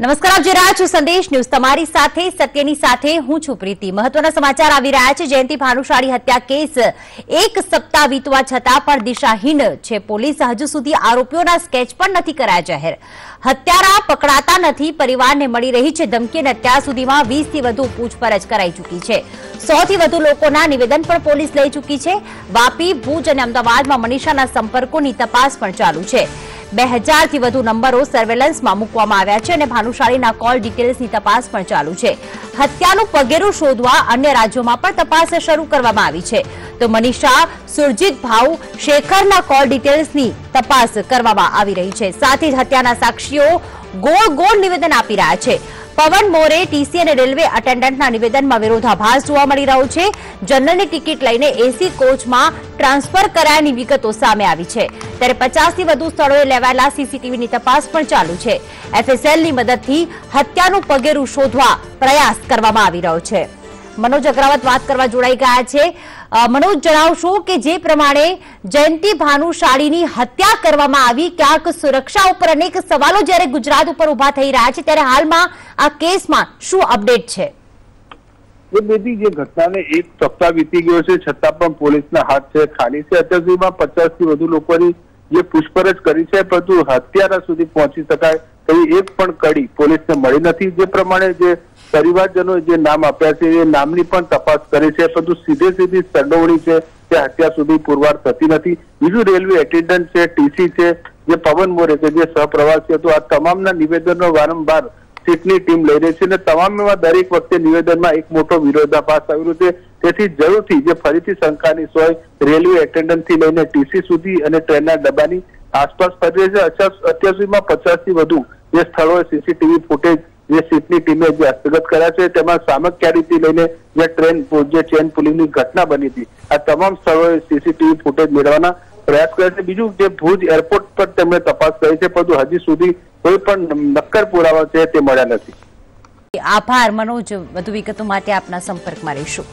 નમસ્કાર, આપ જોઈ રહ્યા છો સંદેશ ન્યૂઝ। તમારી સાથે સત્યની સાથે હું છું પ્રીતિ। મહત્વના સમાચાર આવી રહ્યા છે। જયંતિ ભાનુશાળી હત્યા કેસ એક સપ્તાહ વીતવા છતાં પણ દિશાહીન છે પોલીસ। હજુ સુધી આરોપીઓના સ્કેચ પણ નથી કરાયા જાહેર। હત્યારા પકડાતા નથી। પરિવારને મળી રહી છે ધમકી અને અત્યાર સુધીમાં 20 થી વધુ પૂછપરછ કરાઈ ચૂકી છે। 100 થી વધુ લોકોના નિવેદન પણ પોલીસ લઈ ચૂકી છે। વાપી, ભુજ અને અમદાવાદમાં મનીષાના સંપર્કોની તપાસ પણ ચાલુ છે। 2000 થી વધુ નંબરો સર્વેલન્સમાં મૂકવામાં આવ્યા છે અને ભાનુશાળીના કોલ ડિટેલ્સની તપાસ પણ ચાલુ છે। હત્યાનું પગેરું શોધવા અન્ય રાજ્યોમાં પણ તપાસ શરૂ કરવામાં આવી છે। તો મનીષા, સુરજીત ભાઉ, શેખરના કોલ ડિટેલ્સની તપાસ કરવામાં આવી રહી છે। સાથે જ હત્યાના સાક્ષીઓ ગોળ નિવેદન આપી રહ્યા છે। પવન મોરે ટીસી અને રેલવે અટેન્ડન્ટના નિવેદનમાં વિરોધાભાસ જોવા મળી રહ્યો છે। જનરલની ટિકિટ લઈને એસી કોચમાં ટ્રાન્સફર કરાયાની વિગતો સામે આવી છે। ત્યારે 50 થી વધુ સ્થળોએ લેવાયેલા સીસીટીવીની તપાસ પણ ચાલુ છે। એફએસએલની મદદથી હત્યાનું પગેરું શોધવા પ્રયાસ કરવામાં આવી રહ્યો છે। મનોજ અગ્રવાલ વાત કરવા જોડાઈ ગયા છે। મનોજ, જણાવશો કે જે પ્રમાણે જયંતિ ભાનુશાળીની હત્યા કરવામાં આવી, ક્યાંક સુરક્ષા ઉપર અનેક સવાલો જ્યારે ગુજરાત ઉપર ઉભા થઈ રહ્યા છે, ત્યારે હાલમાં આ કેસમાં શું અપડેટ છે? બેટી, જે ઘટનાને એક સપ્તાહ વીતી ગયો છે છતાં પણ પોલીસના હાથ છે ખાલી છે। અત્યાર સુધીમાં 50 થી વધુ લોકોની જે પૂછપરછ કરી છે, પરંતુ હત્યારા સુધી પહોંચી શકાય તેવી એક પણ કડી પોલીસને મળી નથી। જે પ્રમાણે જે પરિવારજનોએ જે નામ આપ્યા છે એ નામની પણ તપાસ કરી છે, પરંતુ સીધી સંડોવણી છે તે હત્યા સુધી પુરવાર થતી નથી। બીજું રેલવે એટેન્ડન્ટ છે, ટીસી છે, જે પવન મોરે છે, જે સહપ્રવાસી હતો, આ તમામના નિવેદનો વારંવાર સીટની ટીમ લઈ રહી છે અને તમામમાં દરેક વખતે નિવેદનમાં એક મોટો વિરોધાભાસ આવ્યો છે। તેથી જરૂરથી જે ફરીથી શંકાની સોય રેલવે એટેન્ડન્ટથી લઈને ટીસી સુધી અને ટ્રેનના ડબ્બાની આસપાસ ફરી છે। અત્યાર સુધીમાં 50 થી વધુ જે સ્થળોએ સીસીટીવી ફૂટેજ જે સીટની ટીમે જે હસ્તગત કર્યા છે, તેમાં સામખિયાળીથી લઈને જે ટ્રેન જે ચેન પુલિંગની ઘટના બની હતી, આ તમામ સ્થળોએ સીસીટીવી ફૂટેજ મેળવવાના પ્રયાસ કરે છે। બીજું, જે ભુજ એરપોર્ટ પર તેમણે તપાસ કરી છે, પરંતુ હજી સુધી કોઈ પણ નક્કર પુરાવા છે તે મળ્યા નથી। આભાર મનોજ, વધુ વિગતો માટે આપના સંપર્કમાં રહીશું।